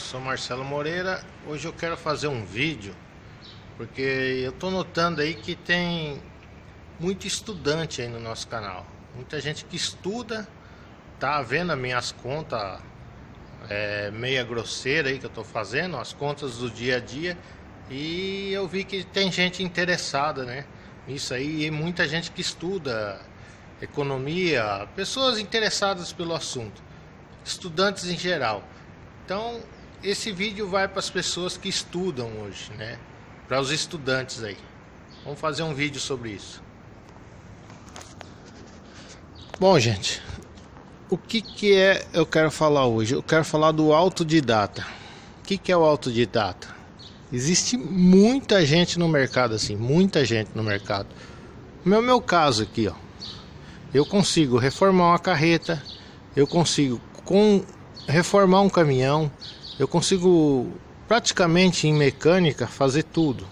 sou Marcelo Moreira. Hoje eu quero fazer um vídeo porque eu tô notando aí que tem muito estudante aí no nosso canal, muita gente que estuda, tá vendo as minhas contas meia grosseira aí que eu tô fazendo, as contas do dia a dia, e eu vi que tem gente interessada, né, nisso aí, e muita gente que estuda economia, pessoas interessadas pelo assunto, estudantes em geral. Então esse vídeo vai para as pessoas que estudam hoje, né? Para os estudantes aí. Vamos fazer um vídeo sobre isso. Bom, gente, o que eu quero falar hoje? Eu quero falar do autodidata. O que é o autodidata? Existe muita gente no mercado assim, muita gente no mercado. No meu caso aqui, ó, eu consigo reformar uma carreta, eu consigo reformar um caminhão, eu consigo praticamente em mecânica fazer tudo.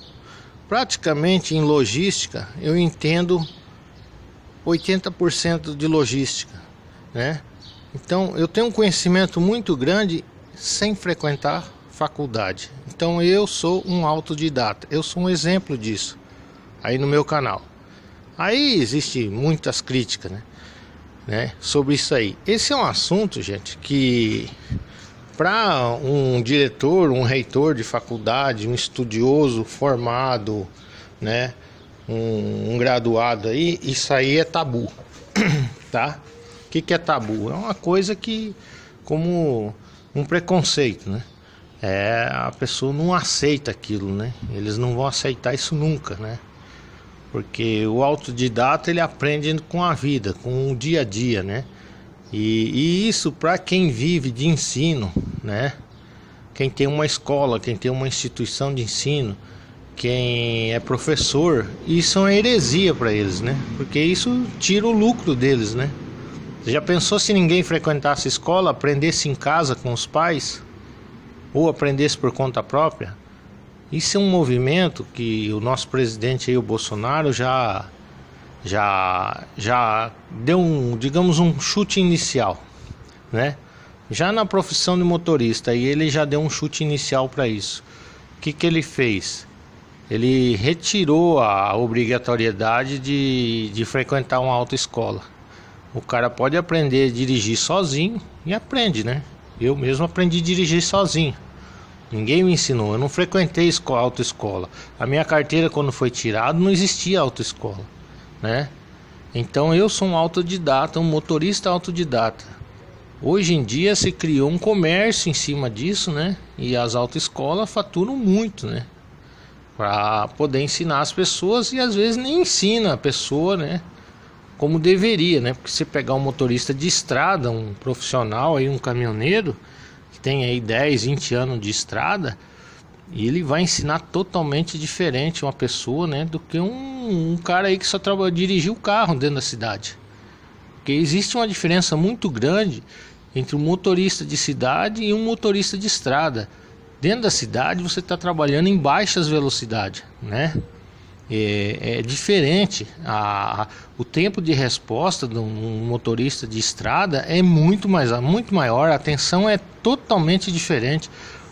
Praticamente em logística eu entendo 80% de logística, né? Então eu tenho um conhecimento muito grande sem frequentar faculdade. Então eu sou um autodidata, eu sou um exemplo disso aí no meu canal. Aí existe muitas críticas, né, sobre isso aí. Esse é um assunto, gente, que para um diretor, um reitor de faculdade, um estudioso formado, né, um graduado aí, isso aí é tabu, tá? O que é tabu? É uma coisa que, como um preconceito, né? A pessoa não aceita aquilo, né? Eles não vão aceitar isso nunca, né? Porque o autodidata ele aprende com a vida, com o dia a dia, né? E isso para quem vive de ensino, né? Quem tem uma escola, quem tem uma instituição de ensino, quem é professor, isso é uma heresia para eles, né? Porque isso tira o lucro deles, né? Você já pensou se ninguém frequentasse escola, aprendesse em casa com os pais, ou aprendesse por conta própria? Isso é um movimento que o nosso presidente aí, o Bolsonaro, já deu digamos um chute inicial, né? Já na profissão de motorista, aí ele já deu um chute inicial para isso. O que ele fez? Ele retirou a obrigatoriedade de frequentar uma autoescola. O cara pode aprender a dirigir sozinho e aprende, né? Eu mesmo aprendi a dirigir sozinho. Ninguém me ensinou, eu não frequentei autoescola. A minha carteira, quando foi tirada, não existia autoescola, né? Então eu sou um autodidata, um motorista autodidata. Hoje em dia se criou um comércio em cima disso, né? E as autoescolas faturam muito, né? Para poder ensinar as pessoas, e às vezes nem ensina a pessoa, né? Como deveria, né? Porque se pegar um motorista de estrada, um profissional aí, um caminhoneiro que tem aí 10, 20 anos de estrada, e ele vai ensinar totalmente diferente uma pessoa, né, do que um cara aí que só dirigir o carro dentro da cidade. Porque existe uma diferença muito grande entre um motorista de cidade e um motorista de estrada. Dentro da cidade você está trabalhando em baixas velocidades, né? É diferente. O tempo de resposta de um motorista de estrada é muito maior. A atenção é totalmente diferente,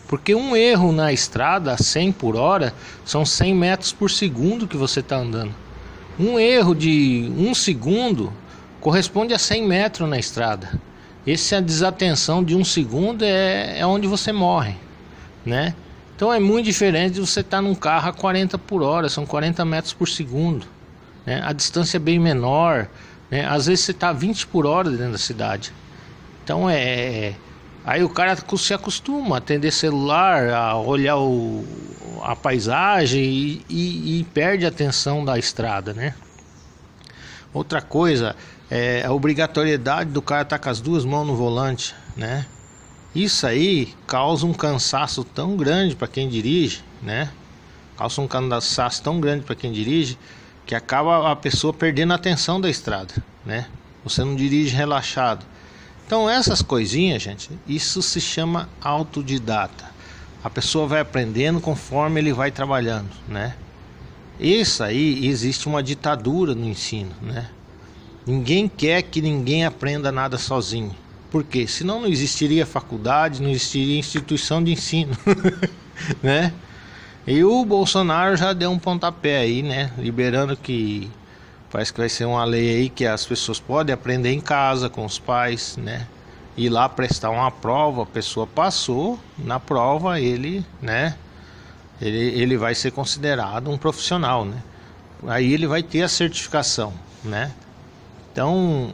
porque um erro na estrada a 100 por hora são 100 metros por segundo que você está andando. Um erro de 1 segundo corresponde a 100 metros na estrada. Essa desatenção de 1 segundo é onde você morre, né? Então é muito diferente de você estar num carro a 40 por hora, são 40 metros por segundo, né? A distância é bem menor, né? Às vezes você está a 20 por hora dentro da cidade. Então aí o cara se acostuma a atender celular, a olhar a paisagem e perde a atenção da estrada, né? Outra coisa é a obrigatoriedade do cara estar com as duas mãos no volante, né? Isso aí causa um cansaço tão grande para quem dirige, né? Causa um cansaço tão grande para quem dirige que acaba a pessoa perdendo a atenção da estrada, né? Você não dirige relaxado. Então essas coisinhas, gente, isso se chama autodidata. A pessoa vai aprendendo conforme ele vai trabalhando, né? Isso aí, existe uma ditadura no ensino, né? Ninguém quer que ninguém aprenda nada sozinho. Por quê? Senão não existiria faculdade, não existiria instituição de ensino, né? E o Bolsonaro já deu um pontapé aí, né? Liberando que parece que vai ser uma lei aí que as pessoas podem aprender em casa com os pais, né? Ir lá prestar uma prova, a pessoa passou na prova, ele, né? Ele vai ser considerado um profissional, né? Aí ele vai ter a certificação, né? Então,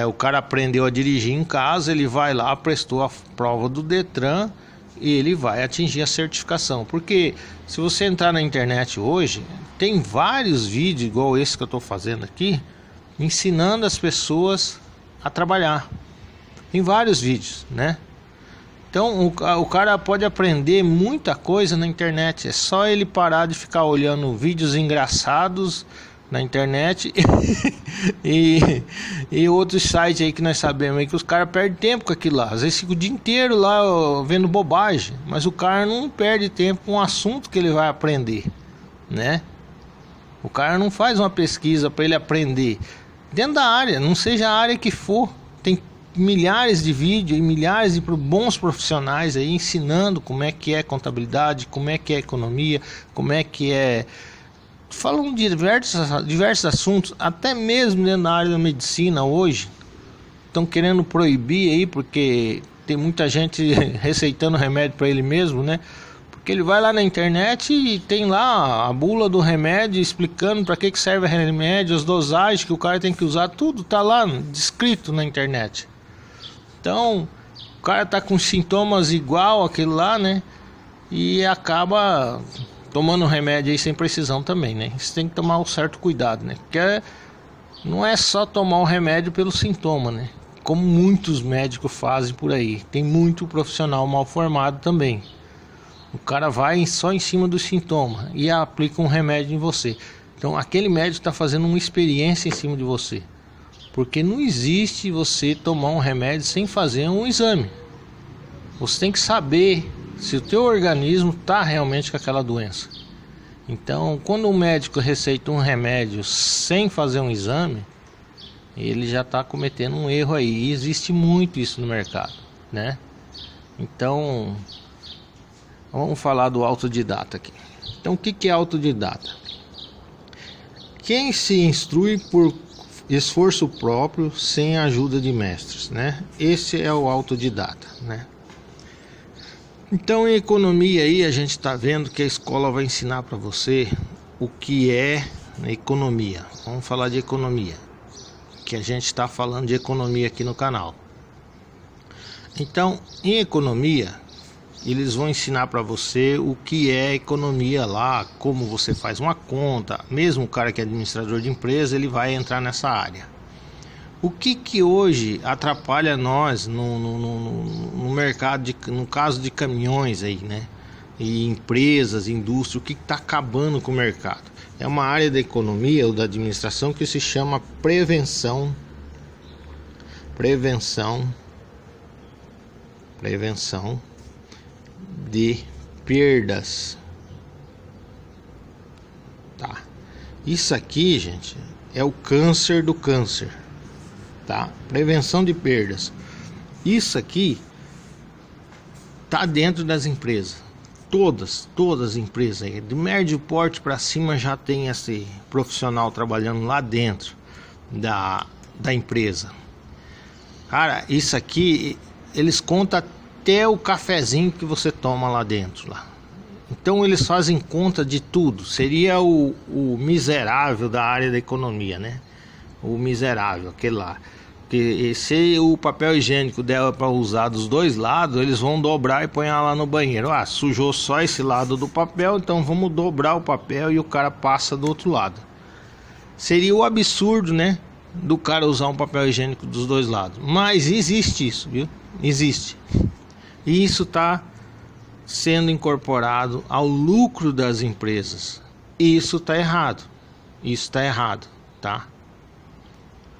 o cara aprendeu a dirigir em casa, ele vai lá, prestou a prova do Detran e ele vai atingir a certificação. Porque se você entrar na internet hoje, tem vários vídeos igual esse que eu estou fazendo aqui, ensinando as pessoas a trabalhar. Tem vários vídeos, né? Então o cara pode aprender muita coisa na internet. É só ele parar de ficar olhando vídeos engraçados na internet e outros sites aí que nós sabemos aí que os caras perdem tempo com aquilo lá. Às vezes fica o dia inteiro lá vendo bobagem, mas o cara não perde tempo com um assunto que ele vai aprender, né? O cara não faz uma pesquisa para ele aprender dentro da área, não seja a área que for. Tem milhares de vídeos e milhares de bons profissionais aí ensinando como é que é contabilidade, como é que é economia, como é que é... Falam de diversos assuntos, até mesmo dentro da área da medicina hoje. Estão querendo proibir aí, porque tem muita gente receitando remédio para ele mesmo, né? Porque ele vai lá na internet e tem lá a bula do remédio explicando para que serve o remédio, as dosagens que o cara tem que usar, tudo tá lá descrito na internet. Então, o cara tá com sintomas igual aquele lá, né? E acaba tomando remédio aí sem precisão também, né? Você tem que tomar um certo cuidado, né? Porque não é só tomar o remédio pelo sintoma, né? Como muitos médicos fazem por aí. Tem muito profissional mal formado também. O cara vai só em cima do sintoma e aplica um remédio em você. Então aquele médico está fazendo uma experiência em cima de você. Porque não existe você tomar um remédio sem fazer um exame. Você tem que saber se o teu organismo está realmente com aquela doença. Então, quando o médico receita um remédio sem fazer um exame, ele já está cometendo um erro aí. E existe muito isso no mercado, né? Então, vamos falar do autodidata aqui. Então, o que é autodidata? Quem se instrui por esforço próprio, sem a ajuda de mestres, né? Esse é o autodidata, né? Então, em economia aí, a gente está vendo que a escola vai ensinar para você o que é economia. Vamos falar de economia, que a gente está falando de economia aqui no canal. Então, em economia, eles vão ensinar para você o que é economia lá, como você faz uma conta. Mesmo o cara que é administrador de empresa, ele vai entrar nessa área. O que hoje atrapalha nós no mercado, no caso de caminhões aí, né? E empresas, indústria, o que está acabando com o mercado? É uma área da economia ou da administração que se chama prevenção de perdas. Tá? Isso aqui, gente, é o câncer do câncer. Tá? Prevenção de perdas. Isso aqui tá dentro das empresas. Todas as empresas aí, de médio porte para cima, já tem esse profissional trabalhando lá dentro da empresa. Cara, isso aqui eles contam até o cafezinho que você toma lá dentro lá. Então eles fazem conta de tudo. Seria o miserável da área da economia, né? O miserável, aquele lá. Que se o papel higiênico der para usar dos dois lados, eles vão dobrar e põe lá no banheiro. Ah, sujou só esse lado do papel, então vamos dobrar o papel e o cara passa do outro lado. Seria o absurdo, né? Do cara usar um papel higiênico dos dois lados. Mas existe isso, viu? Existe. E isso está sendo incorporado ao lucro das empresas. E isso está errado. Isso está errado, tá?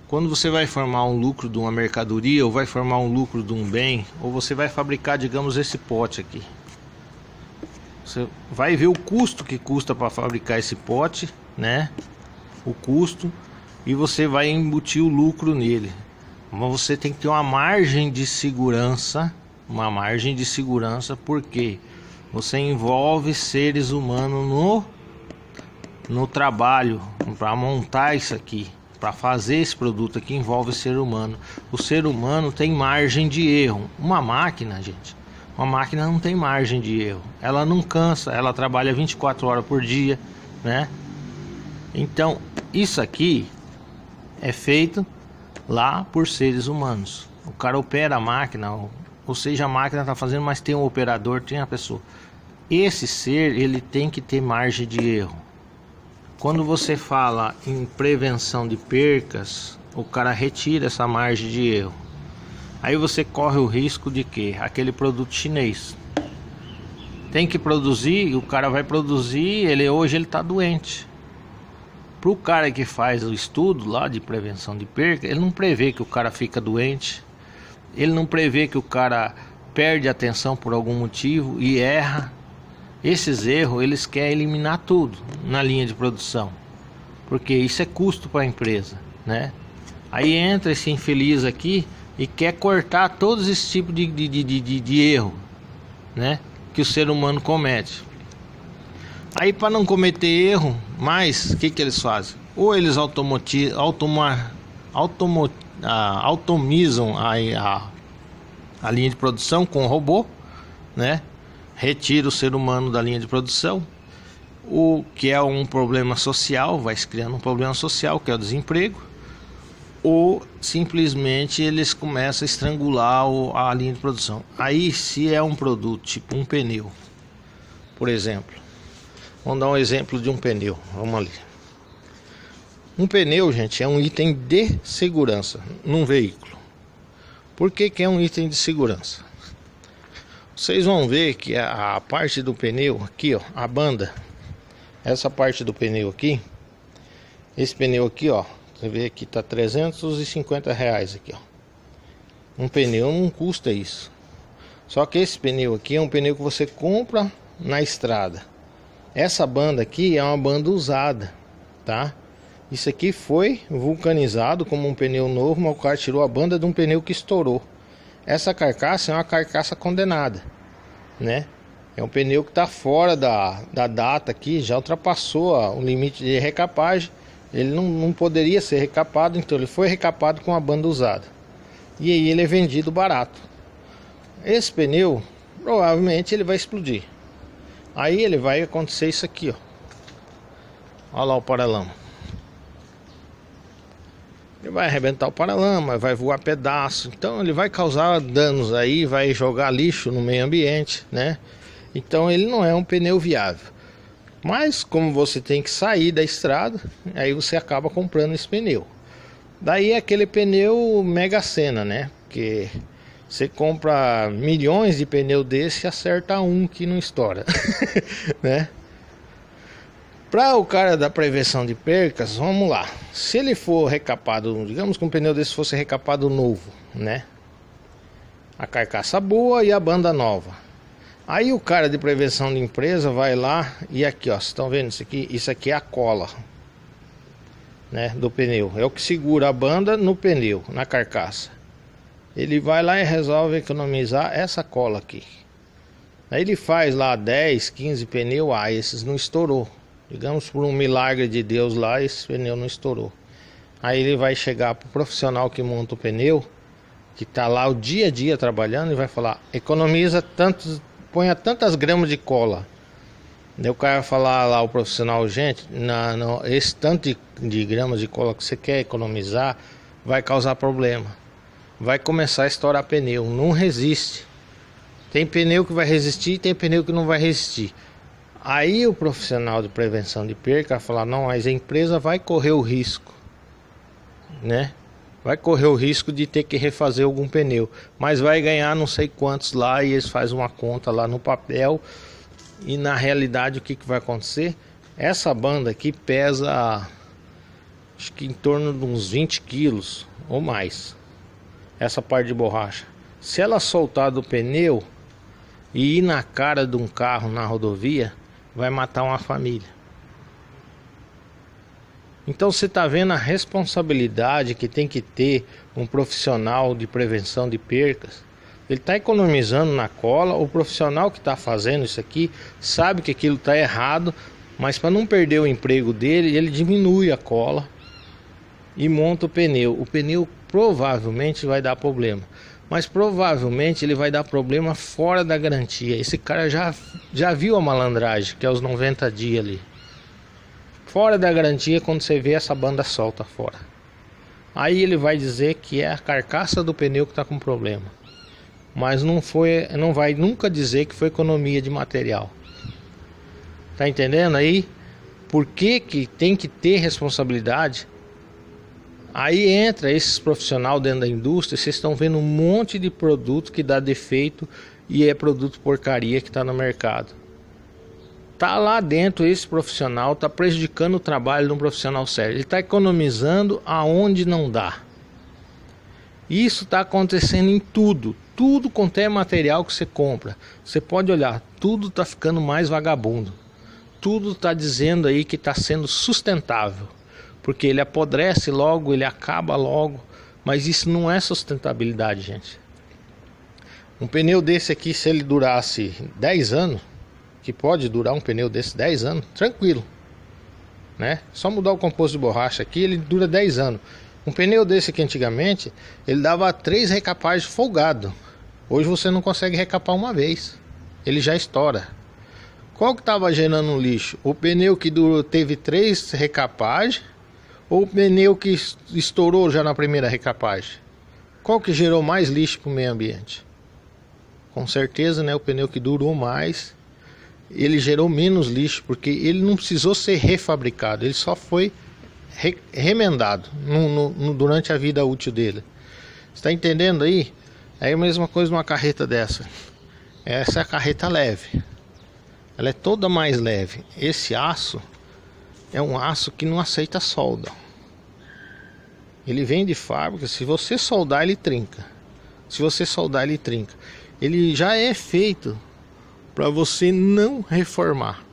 Quando você vai formar um lucro de uma mercadoria, ou vai formar um lucro de um bem, ou você vai fabricar, digamos, esse pote aqui. Você vai ver o custo que custa para fabricar esse pote, né? O custo, e você vai embutir o lucro nele. Mas você tem que ter uma margem de segurança, porque você envolve seres humanos no trabalho para montar isso aqui, para fazer esse produto aqui envolve ser humano. O ser humano tem margem de erro. Uma máquina, gente, uma máquina não tem margem de erro. Ela não cansa, ela trabalha 24 horas por dia, né? Então, isso aqui é feito lá por seres humanos. O cara opera a máquina, ou seja, a máquina está fazendo, mas tem um operador, tem a pessoa. Esse ser, ele tem que ter margem de erro. Quando você fala em prevenção de percas, o cara retira essa margem de erro. Aí você corre o risco de que aquele produto chinês tem que produzir, o cara vai produzir, hoje ele está doente. Para o cara que faz o estudo lá de prevenção de perca, ele não prevê que o cara fica doente, ele não prevê que o cara perde a atenção por algum motivo e erra. Esses erros eles querem eliminar tudo na linha de produção, porque isso é custo para a empresa, né? Aí entra esse infeliz aqui e quer cortar todos esses tipos de erro, né, que o ser humano comete. Aí, para não cometer erro mais, o que eles fazem? Ou eles automizam a linha de produção com o robô, né? Retira o ser humano da linha de produção, o que é um problema social, vai se criando um problema social, que é o desemprego. Ou simplesmente eles começam a estrangular a linha de produção. Aí, se é um produto tipo um pneu, por exemplo, vamos dar um exemplo de um pneu. Vamos ali. Um pneu, gente, é um item de segurança num veículo. Por que é um item de segurança? Vocês vão ver que a parte do pneu aqui, ó, a banda, essa parte do pneu aqui, esse pneu aqui, ó, você vê que tá R$350 aqui, ó. Um pneu não custa isso. Só que esse pneu aqui é um pneu que você compra na estrada. Essa banda aqui é uma banda usada, tá? Isso aqui foi vulcanizado como um pneu novo, mas o cara tirou a banda de um pneu que estourou. Essa carcaça é uma carcaça condenada, né? É um pneu que está fora da data aqui, já ultrapassou o limite de recapagem. Ele não poderia ser recapado, então ele foi recapado com a banda usada. E aí ele é vendido barato. Esse pneu, provavelmente ele vai explodir. Aí ele vai acontecer isso aqui, ó. Olha lá o paralama. Ele vai arrebentar o paralama, vai voar pedaço. Então ele vai causar danos aí, vai jogar lixo no meio ambiente, né? Então ele não é um pneu viável. Mas como você tem que sair da estrada, aí você acaba comprando esse pneu. Daí é aquele pneu Mega Sena, né? Porque você compra milhões de pneu desse e acerta um que não estoura, né? Para o cara da prevenção de percas, vamos lá. Se ele for recapado, digamos que um pneu desse fosse recapado novo, né? A carcaça boa e a banda nova. Aí o cara de prevenção de empresa vai lá e aqui, ó, vocês estão vendo isso aqui? Isso aqui é a cola, né, do pneu. É o que segura a banda no pneu, na carcaça. Ele vai lá e resolve economizar essa cola aqui. Aí ele faz lá 10, 15 pneus, esses não estourou. Digamos por um milagre de Deus lá, esse pneu não estourou. Aí ele vai chegar pro profissional que monta o pneu, que tá lá o dia a dia trabalhando, e vai falar: economiza tantos, ponha tantas gramas de cola. Daí o cara vai falar lá, o profissional: gente, não, esse tanto de gramas de cola que você quer economizar vai causar problema. Vai começar a estourar pneu, não resiste. Tem pneu que vai resistir, tem pneu que não vai resistir. Aí o profissional de prevenção de perca vai falar: não, mas a empresa vai correr o risco, né? Vai correr o risco de ter que refazer algum pneu, mas vai ganhar não sei quantos lá, e eles fazem uma conta lá no papel. E na realidade o que vai acontecer? Essa banda aqui pesa, acho que em torno de uns 20 quilos ou mais. Essa parte de borracha, se ela soltar do pneu e ir na cara de um carro na rodovia, vai matar uma família. Então você está vendo a responsabilidade que tem que ter um profissional de prevenção de percas. Ele está economizando na cola. O profissional que está fazendo isso aqui sabe que aquilo está errado, mas para não perder o emprego dele, ele diminui a cola e monta o pneu. O pneu provavelmente vai dar problema, mas provavelmente ele vai dar problema fora da garantia. Esse cara já viu a malandragem, que é os 90 dias ali. Fora da garantia, quando você vê essa banda solta fora, aí ele vai dizer que é a carcaça do pneu que está com problema, mas não vai nunca dizer que foi economia de material. Tá entendendo aí? Por que tem que ter responsabilidade? Aí entra esses profissionais dentro da indústria. Vocês estão vendo um monte de produto que dá defeito e é produto porcaria que está no mercado. Tá lá dentro, esse profissional está prejudicando o trabalho de um profissional sério. Ele está economizando aonde não dá. Isso está acontecendo em tudo. Tudo quanto é material que você compra. Você pode olhar, tudo está ficando mais vagabundo. Tudo está dizendo aí que está sendo sustentável. Porque ele apodrece logo, ele acaba logo. Mas isso não é sustentabilidade, gente. Um pneu desse aqui, se ele durasse 10 anos... que pode durar um pneu desse 10 anos, tranquilo, né? Só mudar o composto de borracha aqui, ele dura 10 anos. Um pneu desse aqui antigamente, ele dava 3 recapagens folgado. Hoje você não consegue recapar uma vez, ele já estoura. Qual que estava gerando lixo? O pneu que teve 3 recapagens ou o pneu que estourou já na primeira recapagem? Qual que gerou mais lixo para o meio ambiente? Com certeza, né? O pneu que durou mais, ele gerou menos lixo, porque ele não precisou ser refabricado, ele só foi remendado durante a vida útil dele. Está entendendo aí? É a mesma coisa numa carreta dessa. Essa é a carreta leve, ela é toda mais leve. Esse aço é um aço que não aceita solda. Ele vem de fábrica, se você soldar ele trinca. Se você soldar ele trinca. Ele já é feito para você não reformar.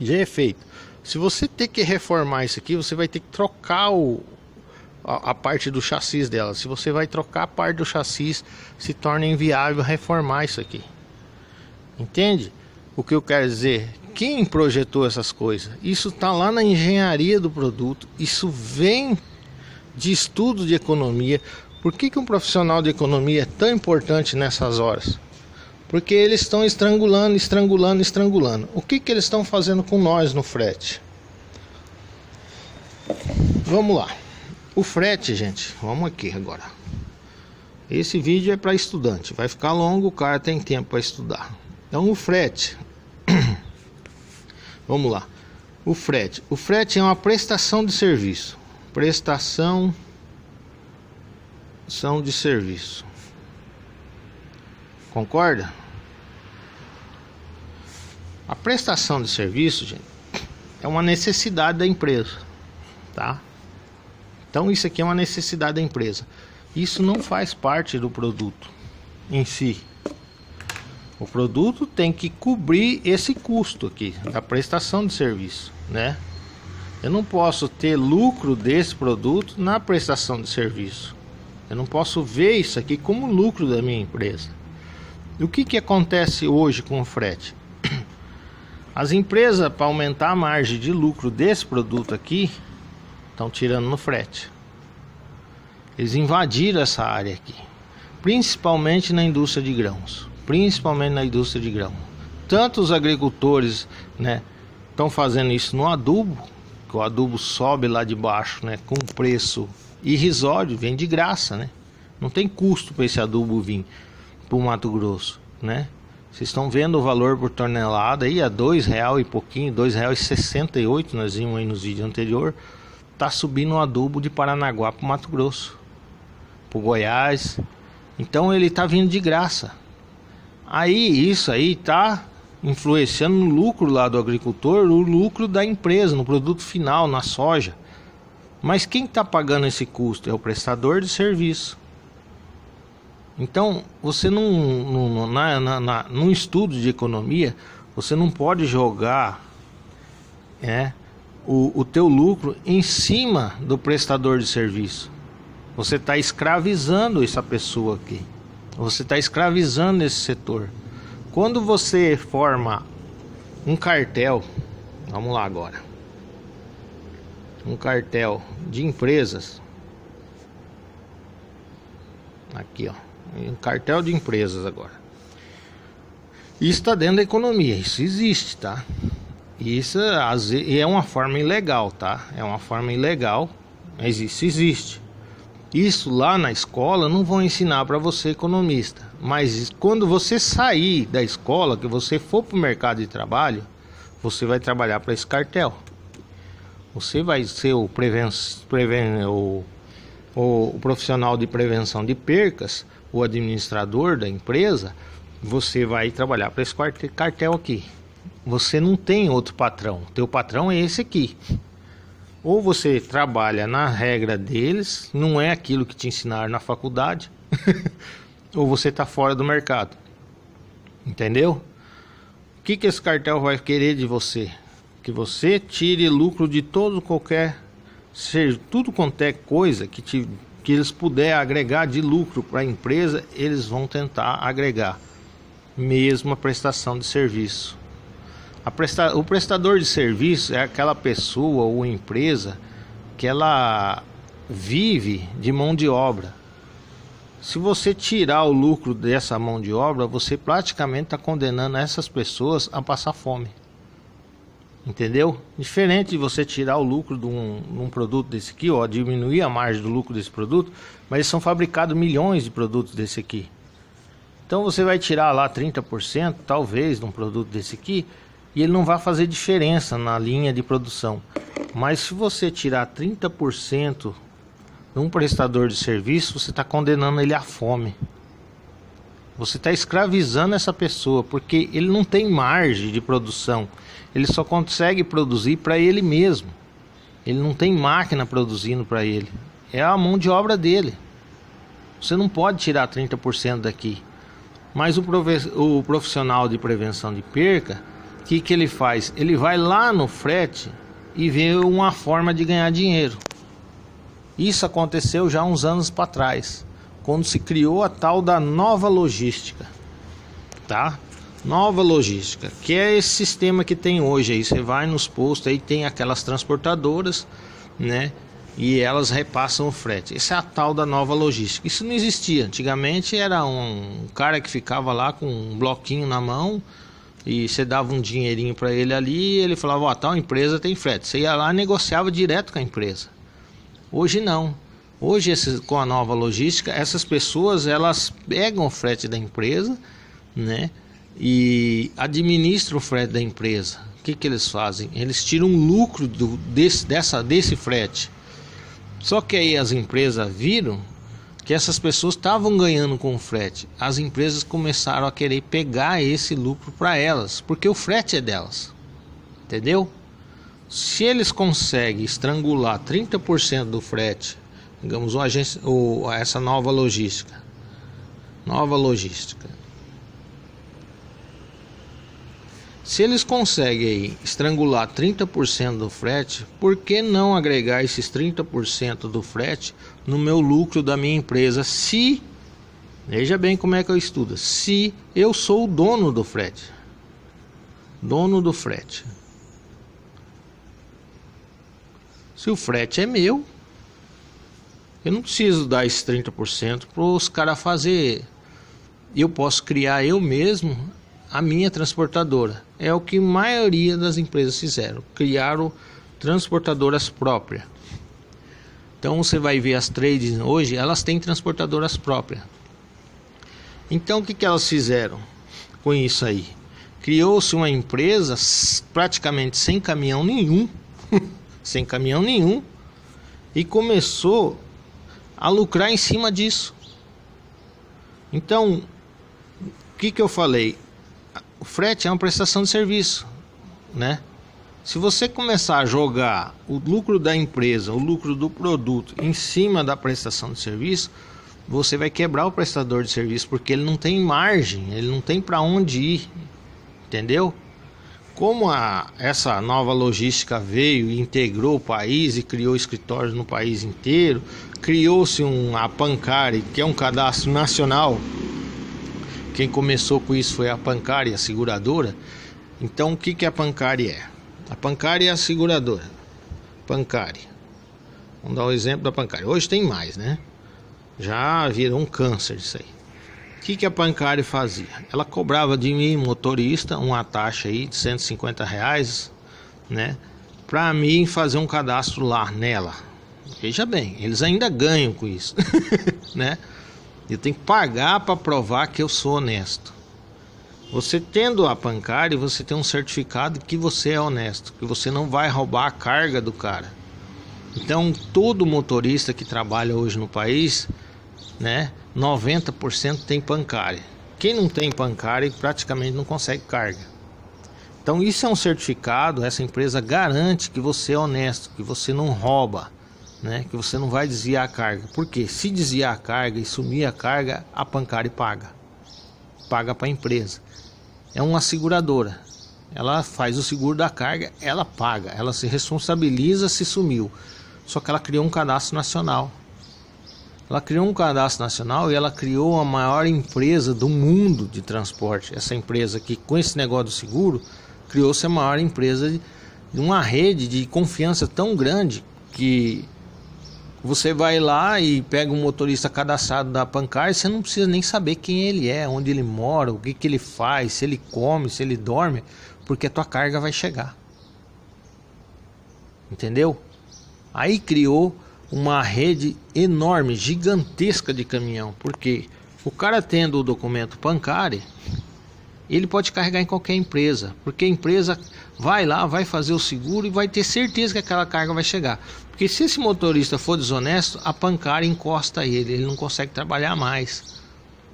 Já é feito. Se você ter que reformar isso aqui, você vai ter que trocar a parte do chassi dela. Se você vai trocar a parte do chassi, se torna inviável reformar isso aqui. Entende o que eu quero dizer? Quem projetou essas coisas? Isso está lá na engenharia do produto. Isso vem de estudo de economia. Por que um profissional de economia é tão importante nessas horas? Porque eles estão estrangulando. O que eles estão fazendo com nós no frete? Vamos lá. O frete, gente, vamos aqui agora. Esse vídeo é para estudante. Vai ficar longo, o cara tem tempo para estudar. Então o frete. Vamos lá. O frete. O frete é uma prestação de serviço. Prestação de serviço. Concorda? A prestação de serviço, gente, é uma necessidade da empresa, tá? Então isso aqui é uma necessidade da empresa. Isso não faz parte do produto em si. O produto tem que cobrir esse custo aqui, da prestação de serviço, né? Eu não posso ter lucro desse produto na prestação de serviço. Eu não posso ver isso aqui como lucro da minha empresa. E o que acontece hoje com o frete? As empresas, para aumentar a margem de lucro desse produto aqui, estão tirando no frete. Eles invadiram essa área aqui, principalmente na indústria de grãos. Tanto os agricultores, né, estão fazendo isso no adubo, que o adubo sobe lá de baixo, né, com preço irrisório, vem de graça, né? Não tem custo para esse adubo vir para o Mato Grosso, né? Vocês estão vendo o valor por tonelada aí a R$2 e pouquinho, R$2,68, nós vimos aí nos vídeos anteriores. Tá subindo o adubo de Paranaguá para o Mato Grosso, para o Goiás. Então ele tá vindo de graça. Aí isso aí tá influenciando no lucro lá do agricultor, no lucro da empresa, no produto final, na soja. Mas quem está pagando esse custo é o prestador de serviço. Então, você num estudo de economia, você não pode jogar o teu lucro em cima do prestador de serviço. Você está escravizando essa pessoa aqui. Você está escravizando esse setor. Quando você forma um cartel, vamos lá agora, um cartel de empresas, aqui ó, um cartel de empresas agora. Isso está dentro da economia, isso existe, tá? Isso é uma forma ilegal, tá? É uma forma ilegal, mas isso existe. Isso lá na escola não vão ensinar para você economista, mas quando você sair da escola, que você for para o mercado de trabalho, você vai trabalhar para esse cartel. Você vai ser o profissional de prevenção de percas, o administrador da empresa. Você vai trabalhar para esse cartel aqui. Você não tem outro patrão. Teu patrão é esse aqui. Ou você trabalha na regra deles, não é aquilo que te ensinaram na faculdade, ou você está fora do mercado. Entendeu? O que esse cartel vai querer de você? Que você tire lucro de tudo quanto é coisa que eles puderem agregar de lucro para a empresa, eles vão tentar agregar, mesmo a prestação de serviço. O prestador de serviço é aquela pessoa ou empresa que ela vive de mão de obra. Se você tirar o lucro dessa mão de obra, você praticamente está condenando essas pessoas a passar fome. Entendeu? Diferente de você tirar o lucro de um produto desse aqui, ó, diminuir a margem do lucro desse produto, mas são fabricados milhões de produtos desse aqui. Então você vai tirar lá 30%, talvez, de um produto desse aqui, e ele não vai fazer diferença na linha de produção. Mas se você tirar 30% de um prestador de serviço, você está condenando ele à fome. Você está escravizando essa pessoa, porque ele não tem margem de produção. Ele só consegue produzir para ele mesmo. Ele não tem máquina produzindo para ele. É a mão de obra dele. Você não pode tirar 30% daqui. Mas o profissional de prevenção de perca, o que ele faz? Ele vai lá no frete e vê uma forma de ganhar dinheiro. Isso aconteceu já uns anos para trás, quando se criou a tal da nova logística, tá? Nova logística, que é esse sistema que tem hoje aí. Você vai nos postos, aí tem aquelas transportadoras, né? E elas repassam o frete. Essa é a tal da nova logística. Isso não existia. Antigamente era um cara que ficava lá com um bloquinho na mão e você dava um dinheirinho para ele ali e ele falava, ó, tal empresa tem frete. Você ia lá e negociava direto com a empresa. Hoje não. Hoje com a nova logística, essas pessoas elas pegam o frete da empresa, né? E administram o frete da empresa. O que eles fazem? Eles tiram um lucro desse frete. Só que aí as empresas viram que essas pessoas estavam ganhando com o frete. As empresas começaram a querer pegar esse lucro para elas, porque o frete é delas. Entendeu? Se eles conseguem estrangular 30% do frete, digamos, essa nova logística. Se eles conseguem aí estrangular 30% do frete, por que não agregar esses 30% do frete no meu lucro da minha empresa? Veja bem como é que eu estudo. Se eu sou o dono do frete. Se o frete é meu, eu não preciso dar esses 30% para os caras fazer. Eu posso criar eu mesmo a minha transportadora. É o que a maioria das empresas fizeram. Criaram transportadoras próprias. Então você vai ver as trades hoje, elas têm transportadoras próprias. Então o que elas fizeram com isso aí? Criou-se uma empresa praticamente sem caminhão nenhum. Sem caminhão nenhum. E começou a lucrar em cima disso. Então, o que eu falei? O frete é uma prestação de serviço, né? Se você começar a jogar o lucro da empresa, o lucro do produto em cima da prestação de serviço, você vai quebrar o prestador de serviço, porque ele não tem margem, ele não tem para onde ir, entendeu? Como essa nova logística veio e integrou o país e criou escritórios no país inteiro, criou-se a Pancari, que é um cadastro nacional. Quem começou com isso foi a Pancari, a seguradora. Então o que a Pancari é? A Pancari é a seguradora. Pancari. Vamos dar um exemplo da Pancari. Hoje tem mais, né? Já virou um câncer isso aí. O que a Pancari fazia? Ela cobrava de mim, motorista, uma taxa aí de R$ 150, né? Pra mim fazer um cadastro lá nela. Veja bem, eles ainda ganham com isso, né? Eu tenho que pagar para provar que eu sou honesto. Você tendo a Pancari, você tem um certificado que você é honesto, que você não vai roubar a carga do cara. Então, todo motorista que trabalha hoje no país, né, 90% tem Pancari. Quem não tem Pancari praticamente não consegue carga. Então isso é um certificado, essa empresa garante que você é honesto, que você não rouba, né, que você não vai desviar a carga. Porque se desviar a carga e sumir a carga, a Pancari paga para a empresa. É uma seguradora, ela faz o seguro da carga, ela paga, ela se responsabiliza se sumiu. Só que ela criou um cadastro nacional. Ela criou um cadastro nacional e ela criou a maior empresa do mundo de transporte. Essa empresa aqui, com esse negócio do seguro, criou-se a maior empresa de uma rede de confiança tão grande que você vai lá e pega um motorista cadastrado da Pancari, você não precisa nem saber quem ele é, onde ele mora, o que ele faz, se ele come, se ele dorme, porque a tua carga vai chegar. Entendeu? Aí criou uma rede enorme, gigantesca de caminhão, porque o cara tendo o documento Pancari, ele pode carregar em qualquer empresa, porque a empresa vai lá, vai fazer o seguro e vai ter certeza que aquela carga vai chegar. Porque se esse motorista for desonesto, a Pancari encosta ele não consegue trabalhar mais.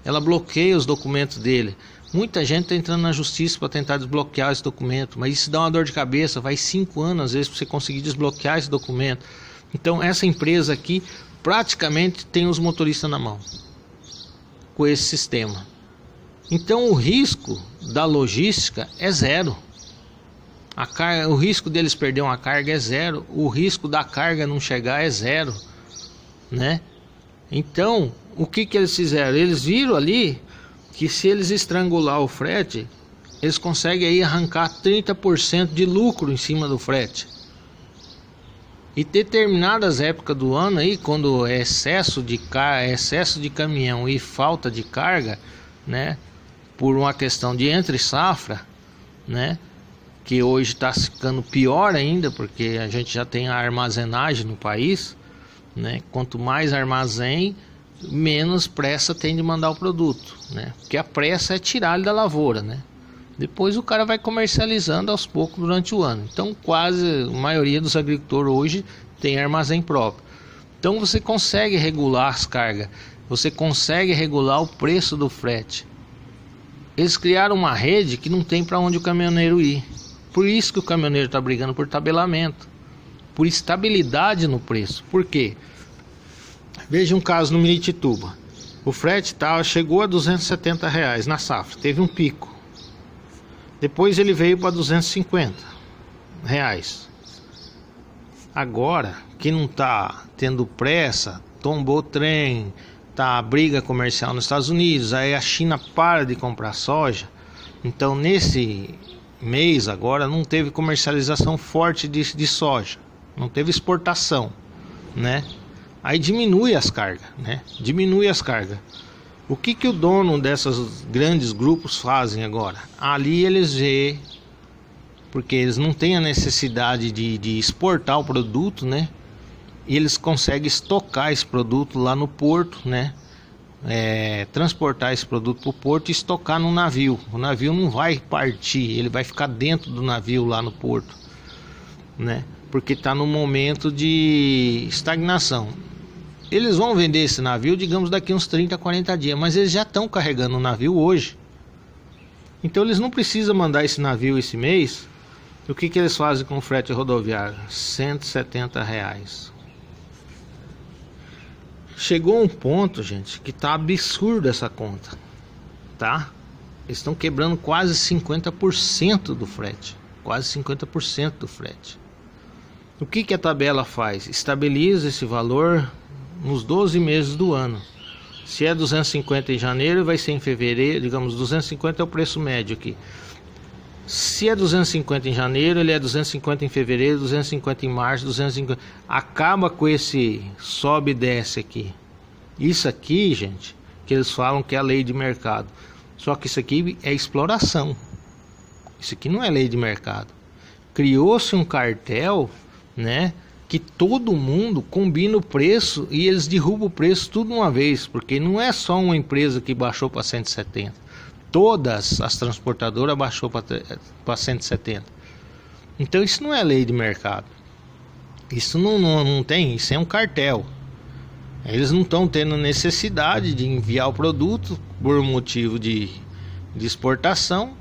Ela bloqueia os documentos dele. Muita gente está entrando na justiça para tentar desbloquear esse documento, mas isso dá uma dor de cabeça, vai 5 anos às vezes para você conseguir desbloquear esse documento. Então essa empresa aqui praticamente tem os motoristas na mão com esse sistema. Então o risco da logística é zero. O risco deles perder uma carga é zero. O risco da carga não chegar é zero, né? Então o que eles fizeram? Eles viram ali que se eles estrangular o frete, eles conseguem aí arrancar 30% de lucro em cima do frete. E determinadas épocas do ano aí, quando é excesso de caminhão e falta de carga, né, por uma questão de entre safra, né, que hoje está ficando pior ainda, porque a gente já tem a armazenagem no país, né, quanto mais armazém, menos pressa tem de mandar o produto, né, porque a pressa é tirar ele da lavoura, né. Depois o cara vai comercializando aos poucos durante o ano. Então quase a maioria dos agricultores hoje tem armazém próprio. Então você consegue regular as cargas, você consegue regular o preço do frete. Eles criaram uma rede que não tem para onde o caminhoneiro ir. Por isso que o caminhoneiro está brigando por tabelamento, por estabilidade no preço. Por quê? Veja um caso no Miritituba. O frete chegou a R$ 270 na safra, teve um pico. Depois ele veio para R$ 250. Agora, que não está tendo pressa, tombou o trem, tá a briga comercial nos Estados Unidos, aí a China para de comprar soja. Então nesse mês agora não teve comercialização forte de soja, não teve exportação, né? Aí diminui as cargas, né? Diminui as cargas. O que o dono dessas grandes grupos fazem agora? Ali eles vê, porque eles não têm a necessidade de exportar o produto, né? E eles conseguem estocar esse produto lá no porto, né? Transportar esse produto para o porto e estocar no navio. O navio não vai partir, ele vai ficar dentro do navio lá no porto, né? Porque está no momento de estagnação. Eles vão vender esse navio, digamos, daqui uns 30, 40 dias. Mas eles já estão carregando o navio hoje. Então eles não precisam mandar esse navio esse mês. O que eles fazem com o frete rodoviário? R$ 170. Chegou um ponto, gente, que tá absurdo essa conta. Tá? Eles estão quebrando quase 50% do frete. quase 50% do frete. O que a tabela faz? Estabiliza esse valor nos 12 meses do ano. Se é 250 em janeiro, vai ser em fevereiro, digamos, 250 é o preço médio aqui. Se é 250 em janeiro, ele é 250 em fevereiro, 250 em março, 250... Acaba com esse sobe e desce aqui. Isso aqui, gente, que eles falam que é a lei de mercado. Só que isso aqui é exploração. Isso aqui não é lei de mercado. Criou-se um cartel, né? Que todo mundo combina o preço e eles derrubam o preço tudo de uma vez. Porque não é só uma empresa que baixou para 170. Todas as transportadoras baixou para 170. Então isso não é lei de mercado. Isso não tem, isso é um cartel. Eles não estão tendo necessidade de enviar o produto por motivo de exportação.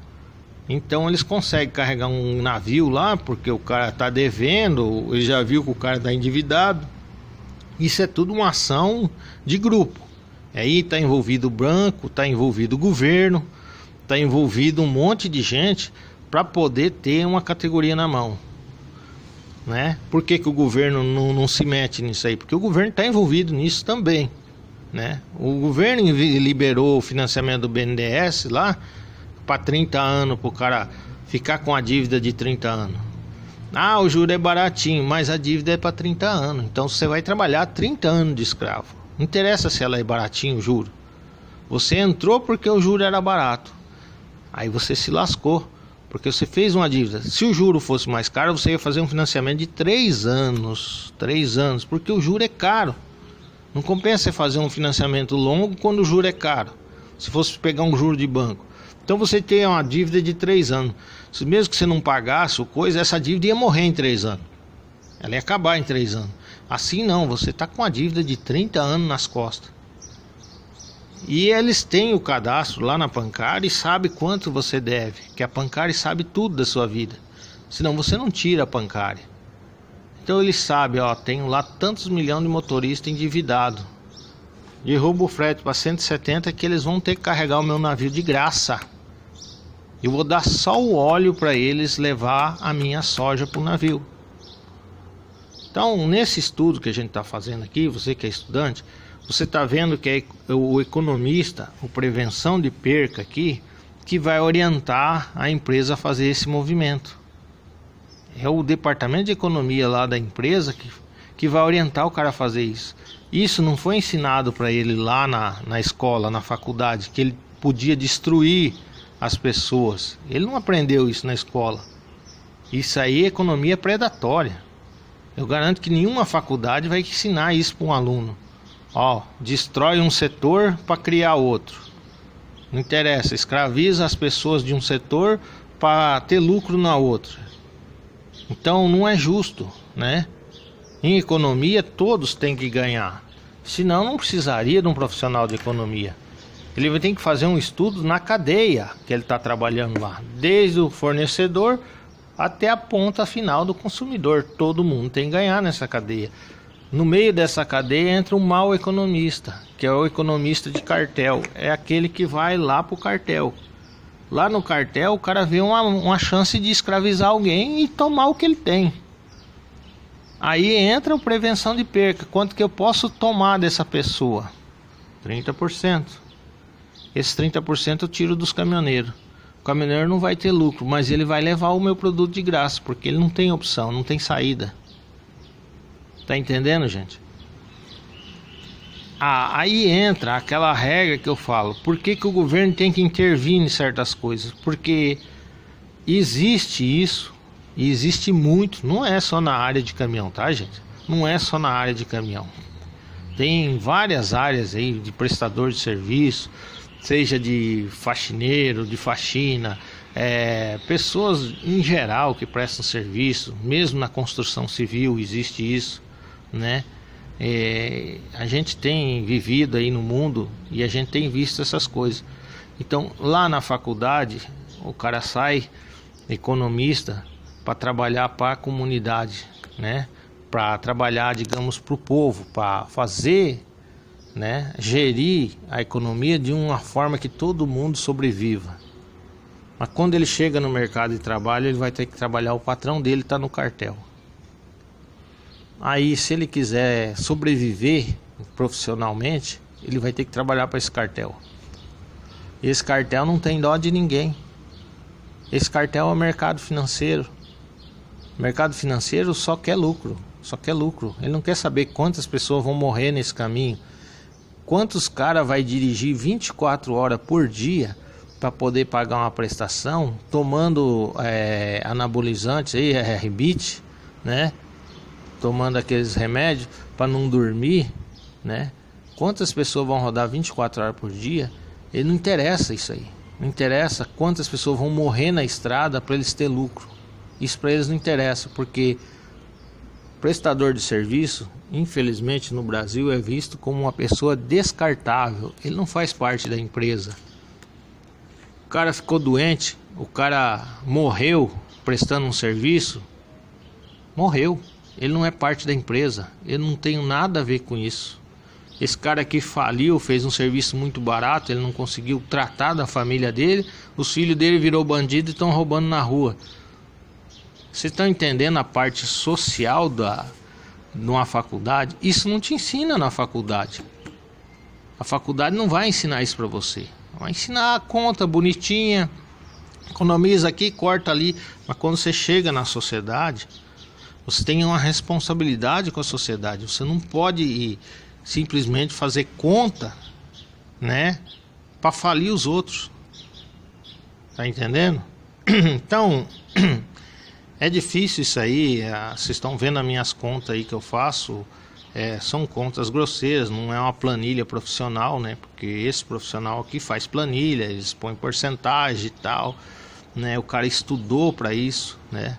Então eles conseguem carregar um navio lá porque o cara está devendo, ele já viu que o cara está endividado. Isso é tudo uma ação de grupo. Aí está envolvido o banco, está envolvido o governo, está envolvido um monte de gente para poder ter uma categoria na mão, né? Por que o governo não se mete nisso aí? Porque o governo está envolvido nisso também, né? O governo liberou o financiamento do BNDES lá para 30 anos, para o cara ficar com a dívida de 30 anos. Ah, o juro é baratinho, mas a dívida é para 30 anos. Então você vai trabalhar 30 anos de escravo. Não interessa se ela é baratinho o juro. Você entrou porque o juro era barato. Aí você se lascou, porque você fez uma dívida. Se o juro fosse mais caro, você ia fazer um financiamento de 3 anos. 3 anos, porque o juro é caro. Não compensa você fazer um financiamento longo quando o juro é caro. Se fosse pegar um juro de banco. Então você tem uma dívida de 3 anos. Mesmo que você não pagasse o coisa, essa dívida ia morrer em 3 anos. Ela ia acabar em 3 anos. Assim não, você está com uma dívida de 30 anos nas costas. E eles têm o cadastro lá na Pancari e sabe quanto você deve. Que a Pancari sabe tudo da sua vida. Senão você não tira a Pancari. Então eles sabem, ó, tenho lá tantos milhões de motoristas endividados. Derruba o frete para 170 que eles vão ter que carregar o meu navio de graça. Eu vou dar só o óleo para eles levar a minha soja para o navio. Então, nesse estudo que a gente está fazendo aqui, você que é estudante, você está vendo que é o economista, o prevenção de perca aqui, que vai orientar a empresa a fazer esse movimento. É o departamento de economia lá da empresa que vai orientar o cara a fazer isso. Isso não foi ensinado para ele lá na escola, na faculdade, que ele podia destruir as pessoas. Ele não aprendeu isso na escola. Isso aí é economia predatória. Eu garanto que nenhuma faculdade vai ensinar isso para um aluno. Ó, destrói um setor para criar outro. Não interessa, escraviza as pessoas de um setor para ter lucro na outra. Então não é justo, né? Em economia todos têm que ganhar. Senão não precisaria de um profissional de economia. Ele vai ter que fazer um estudo na cadeia que ele está trabalhando lá. Desde o fornecedor até a ponta final do consumidor. Todo mundo tem que ganhar nessa cadeia. No meio dessa cadeia entra um mau economista, que é o economista de cartel. É aquele que vai lá para o cartel. Lá no cartel o cara vê uma chance de escravizar alguém e tomar o que ele tem. Aí entra a prevenção de perca. Quanto que eu posso tomar dessa pessoa? 30%. Esses 30% eu tiro dos caminhoneiros. O caminhoneiro não vai ter lucro, mas ele vai levar o meu produto de graça, porque ele não tem opção, não tem saída. Tá entendendo, gente? Aí entra aquela regra que eu falo. Por que o governo tem que intervir em certas coisas? Porque existe isso. E existe muito, não é só na área de caminhão, tá, gente? Não é só na área de caminhão. Tem várias áreas aí de prestador de serviço, seja de faxineiro, de faxina, pessoas em geral que prestam serviço, mesmo na construção civil existe isso, né? A gente tem vivido aí no mundo e a gente tem visto essas coisas. Então, lá na faculdade, o cara sai economista para trabalhar para a comunidade, né? Para trabalhar, digamos, para o povo, para fazer, né? Gerir a economia de uma forma que todo mundo sobreviva. Mas quando ele chega no mercado de trabalho, ele vai ter que trabalhar, o patrão dele está no cartel. Aí, se ele quiser sobreviver profissionalmente, ele vai ter que trabalhar para esse cartel. E esse cartel não tem dó de ninguém. Esse cartel é o mercado financeiro. O mercado financeiro só quer lucro. Só quer lucro. Ele não quer saber quantas pessoas vão morrer nesse caminho. Quantos caras vai dirigir 24 horas por dia para poder pagar uma prestação, tomando anabolizantes, aí, Rebite, né? Tomando aqueles remédios para não dormir, né? Quantas pessoas vão rodar 24 horas por dia? Ele não interessa isso aí. Não interessa quantas pessoas vão morrer na estrada para eles ter lucro. Isso para eles não interessa, porque prestador de serviço, infelizmente no Brasil, é visto como uma pessoa descartável. Ele não faz parte da empresa. O cara ficou doente, o cara morreu prestando um serviço, morreu. Ele não é parte da empresa. Ele não tem nada a ver com isso. Esse cara aqui faliu, fez um serviço muito barato, ele não conseguiu tratar da família dele, os filhos dele virou bandido e estão roubando na rua. Vocês estão entendendo a parte social de uma faculdade? Isso não te ensina na faculdade. A faculdade não vai ensinar isso para você. Vai ensinar a conta bonitinha, economiza aqui, corta ali. Mas quando você chega na sociedade, você tem uma responsabilidade com a sociedade. Você não pode simplesmente fazer conta, né, para falir os outros. Tá entendendo? Então, é difícil isso aí. Vocês estão vendo as minhas contas aí que eu faço, são contas grosseiras, não é uma planilha profissional, né? Porque esse profissional aqui faz planilha, eles põem porcentagem e tal, né? O cara estudou para isso, né?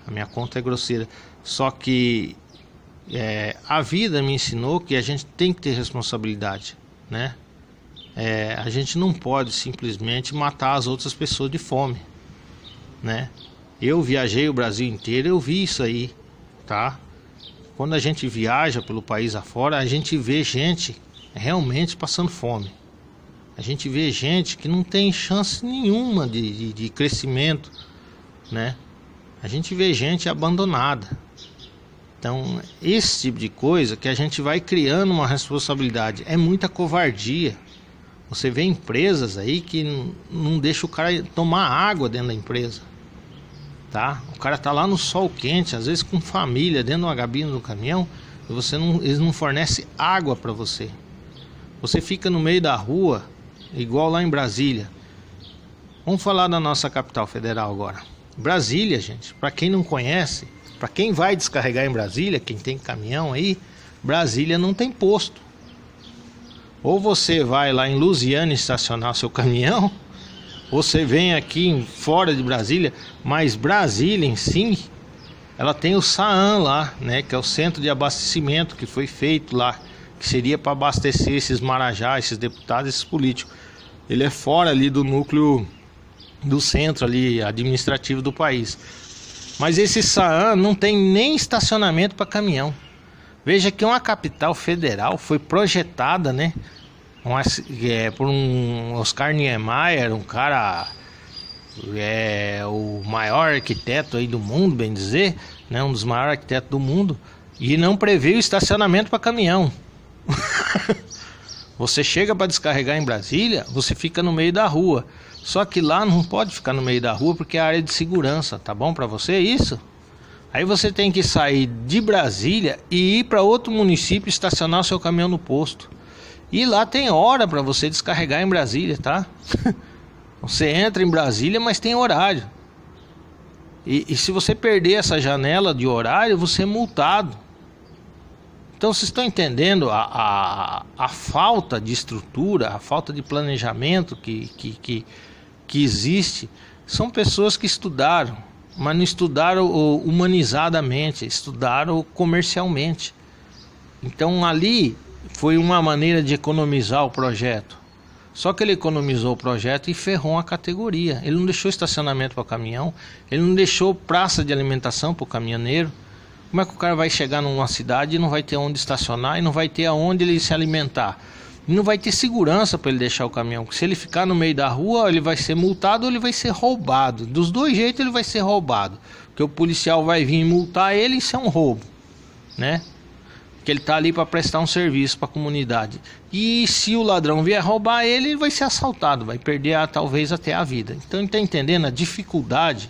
A minha conta é grosseira. Só que a vida me ensinou que a gente tem que ter responsabilidade, né? A gente não pode simplesmente matar as outras pessoas de fome, né? Eu viajei o Brasil inteiro, eu vi isso aí, tá? Quando a gente viaja pelo país afora, a gente vê gente realmente passando fome. A gente vê gente que não tem chance nenhuma de crescimento, né? A gente vê gente abandonada. Então, esse tipo de coisa que a gente vai criando uma responsabilidade. É muita covardia. Você vê empresas aí que não deixa o cara tomar água dentro da empresa, tá? O cara tá lá no sol quente, às vezes com família, dentro de uma gabina do caminhão, e eles não fornecem água para você. Você fica no meio da rua, igual lá em Brasília. Vamos falar da nossa capital federal agora. Brasília, gente, para quem não conhece, para quem vai descarregar em Brasília, quem tem caminhão aí, Brasília não tem posto. Ou você vai lá em Lusiânia estacionar seu caminhão, ou você vem aqui fora de Brasília, mas Brasília em si, ela tem o SAAN lá, né, que é o centro de abastecimento que foi feito lá, que seria para abastecer esses marajás, esses deputados, esses políticos. Ele é fora ali do núcleo do centro ali administrativo do país. Mas esse SAAN não tem nem estacionamento para caminhão. Veja que uma capital federal foi projetada, né, por um Oscar Niemeyer, um cara, o maior arquiteto aí do mundo, bem dizer, né, um dos maiores arquitetos do mundo, e não prevê o estacionamento para caminhão. Você chega para descarregar em Brasília, você fica no meio da rua. Só que lá não pode ficar no meio da rua porque é área de segurança, tá bom para você isso? Aí você tem que sair de Brasília e ir para outro município, estacionar o seu caminhão no posto. E lá tem hora para você descarregar em Brasília, tá? Você entra em Brasília, mas tem horário. E se você perder essa janela de horário, você é multado. Então vocês estão entendendo a falta de estrutura, a falta de planejamento que existe. São pessoas que estudaram, mas não estudaram humanizadamente, estudaram comercialmente. Então ali foi uma maneira de economizar o projeto. Só que ele economizou o projeto e ferrou uma categoria. Ele não deixou estacionamento para caminhão, ele não deixou praça de alimentação para o caminhoneiro. Como é que o cara vai chegar numa cidade e não vai ter onde estacionar e não vai ter aonde ele se alimentar? E não vai ter segurança para ele deixar o caminhão. Se ele ficar no meio da rua, ele vai ser multado ou ele vai ser roubado. Dos dois jeitos ele vai ser roubado. Porque o policial vai vir multar ele, isso é um roubo, né? Porque ele tá ali para prestar um serviço para a comunidade. E se o ladrão vier roubar ele, ele vai ser assaltado, vai perder talvez até a vida. Então tá entendendo a dificuldade?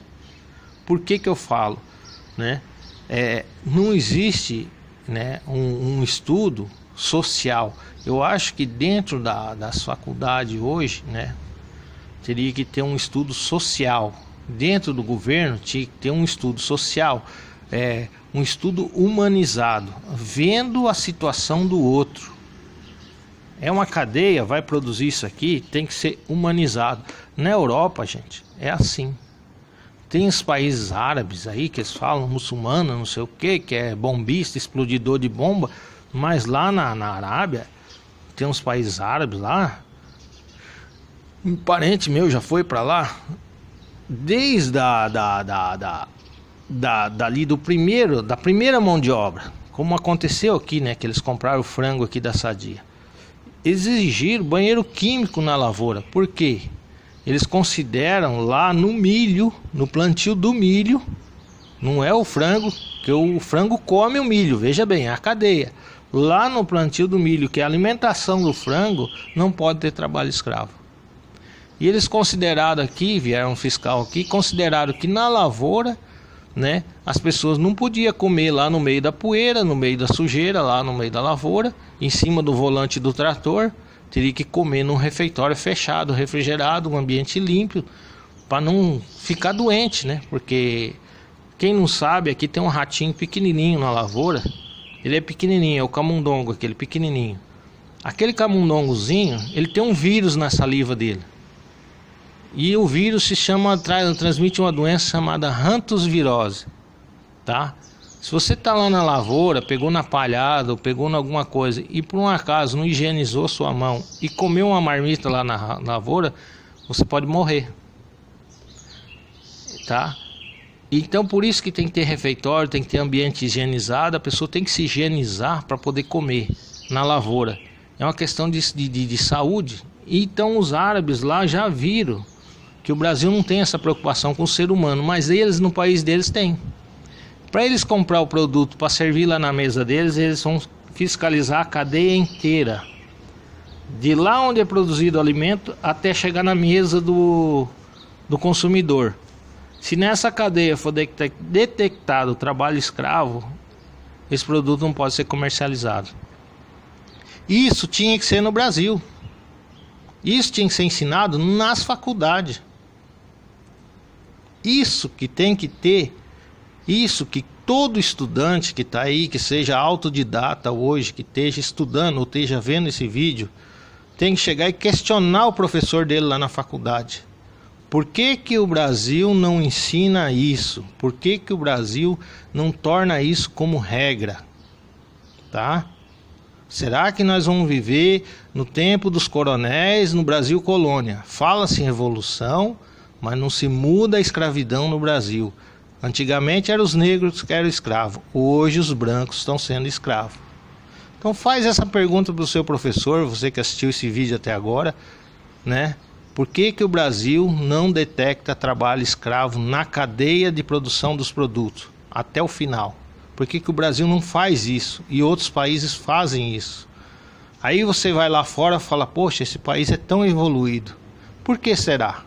Por que eu falo, né? Não existe, né, um estudo social. Eu acho que dentro das faculdades hoje, né, teria que ter um estudo social. Dentro do governo tinha que ter um estudo social, um estudo humanizado, vendo a situação do outro. É uma cadeia, vai produzir isso aqui, tem que ser humanizado. Na Europa, gente, é assim. Tem os países árabes aí que eles falam muçulmano, não sei o que é bombista, explodidor de bomba. Mas lá na Arábia, tem uns países árabes lá. Um parente meu já foi para lá. Desde dali da primeira mão de obra, como aconteceu aqui, né? Que eles compraram o frango aqui da Sadia. Exigiram banheiro químico na lavoura. Por quê? Eles consideram lá no milho, no plantio do milho, não é o frango, que o frango come o milho, veja bem, é a cadeia. Lá no plantio do milho, que é a alimentação do frango, não pode ter trabalho escravo. E eles consideraram aqui, vieram um fiscal aqui, consideraram que na lavoura, né, as pessoas não podiam comer lá no meio da poeira, no meio da sujeira, lá no meio da lavoura, em cima do volante do trator. Teria que comer num refeitório fechado, refrigerado, um ambiente limpo, para não ficar doente, né? Porque quem não sabe, aqui tem um ratinho pequenininho na lavoura. Ele é pequenininho, é o camundongo, aquele pequenininho. Aquele camundongozinho, ele tem um vírus na saliva dele. E o vírus transmite uma doença chamada rantosvirose, tá? Se você tá lá na lavoura, pegou na palhada ou pegou em alguma coisa e por um acaso não higienizou sua mão e comeu uma marmita lá na lavoura, você pode morrer, tá? Então por isso que tem que ter refeitório, tem que ter ambiente higienizado, a pessoa tem que se higienizar para poder comer na lavoura. É uma questão de saúde. Então os árabes lá já viram que o Brasil não tem essa preocupação com o ser humano, mas eles no país deles têm. Para eles comprar o produto para servir lá na mesa deles, eles vão fiscalizar a cadeia inteira. De lá onde é produzido o alimento até chegar na mesa do consumidor. Se nessa cadeia for detectado o trabalho escravo, esse produto não pode ser comercializado. Isso tinha que ser no Brasil. Isso tinha que ser ensinado nas faculdades. Isso que tem que ter. Isso que todo estudante que está aí, que seja autodidata hoje, que esteja estudando ou esteja vendo esse vídeo, tem que chegar e questionar o professor dele lá na faculdade. Por que que o Brasil não ensina isso? Por que que o Brasil não torna isso como regra? Tá? Será que nós vamos viver no tempo dos coronéis no Brasil colônia? Fala-se em revolução, mas não se muda a escravidão no Brasil. Antigamente eram os negros que eram escravos, hoje os brancos estão sendo escravos. Então faz essa pergunta para o seu professor, você que assistiu esse vídeo até agora, né? Por que que o Brasil não detecta trabalho escravo na cadeia de produção dos produtos, até o final? Por que que o Brasil não faz isso e outros países fazem isso? Aí você vai lá fora e fala, poxa, esse país é tão evoluído. Por que será?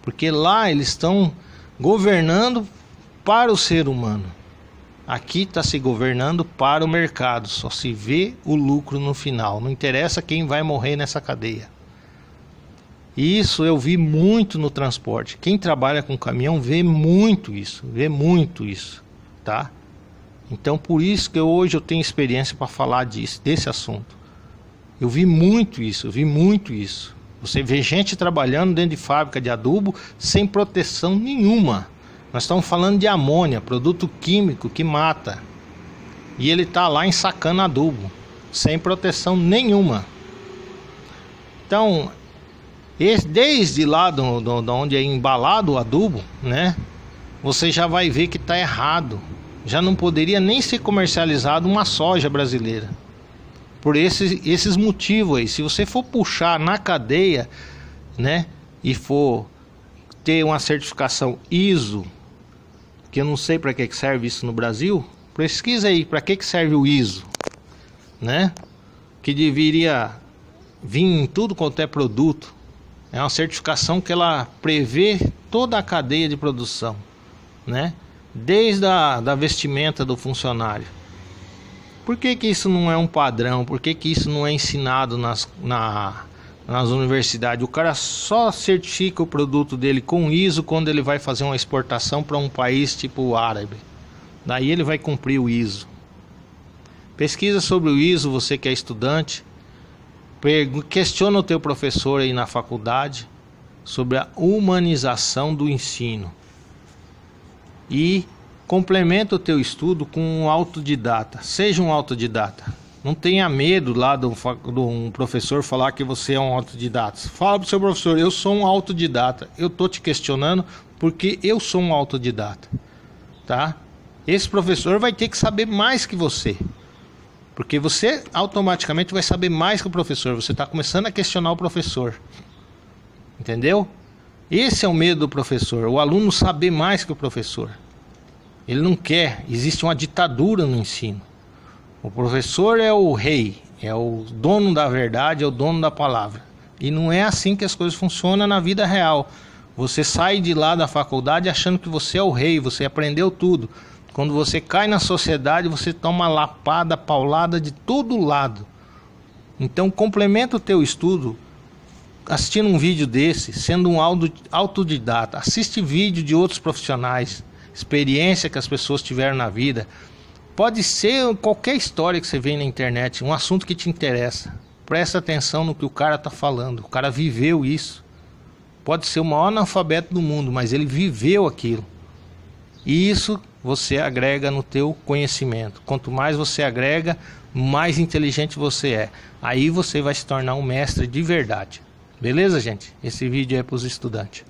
Porque lá eles estão governando para o ser humano. Aqui está se governando para o mercado. Só se vê o lucro no final. Não interessa quem vai morrer nessa cadeia. Isso eu vi muito no transporte. Quem trabalha com caminhão vê muito isso. Tá? Então por isso que hoje eu tenho experiência para falar desse assunto. Eu vi muito isso. Você vê gente trabalhando dentro de fábrica de adubo sem proteção nenhuma. Nós estamos falando de amônia, produto químico que mata. E ele está lá ensacando adubo, sem proteção nenhuma. Então, desde lá de onde é embalado o adubo, né? Você já vai ver que está errado. Já não poderia nem ser comercializado uma soja brasileira. por esses motivos aí. Se você for puxar na cadeia, né, e for ter uma certificação ISO, que eu não sei para que serve isso no Brasil, pesquisa aí para que serve o ISO, né? Que deveria vir em tudo quanto é produto. É uma certificação que ela prevê toda a cadeia de produção, né? Desde da vestimenta do funcionário. Por que isso não é um padrão? Por que isso não é ensinado nas universidades? O cara só certifica o produto dele com ISO quando ele vai fazer uma exportação para um país tipo o árabe. Daí ele vai cumprir o ISO. Pesquisa sobre o ISO, você que é estudante. Questiona o teu professor aí na faculdade sobre a humanização do ensino. E complementa o teu estudo com um autodidata. Seja um autodidata. Não tenha medo lá de um professor falar que você é um autodidata. Fala pro seu professor, eu sou um autodidata. Eu tô te questionando porque eu sou um autodidata. Tá? Esse professor vai ter que saber mais que você. Porque você automaticamente vai saber mais que o professor. Você está começando a questionar o professor. Entendeu? Esse é o medo do professor. O aluno saber mais que o professor. Ele não quer. Existe uma ditadura no ensino. O professor é o rei. É o dono da verdade, é o dono da palavra. E não é assim que as coisas funcionam na vida real. Você sai de lá da faculdade achando que você é o rei. Você aprendeu tudo. Quando você cai na sociedade, você toma lapada, paulada de todo lado. Então complementa o teu estudo assistindo um vídeo desse, sendo um autodidata. Assiste vídeo de outros profissionais, experiência que as pessoas tiveram na vida. Pode ser qualquer história que você vê na internet, um assunto que te interessa. Presta atenção no que o cara está falando. O cara viveu isso. Pode ser o maior analfabeto do mundo, mas ele viveu aquilo. E isso você agrega no teu conhecimento. Quanto mais você agrega, mais inteligente você é. Aí você vai se tornar um mestre de verdade. Beleza, gente? Esse vídeo é para os estudantes.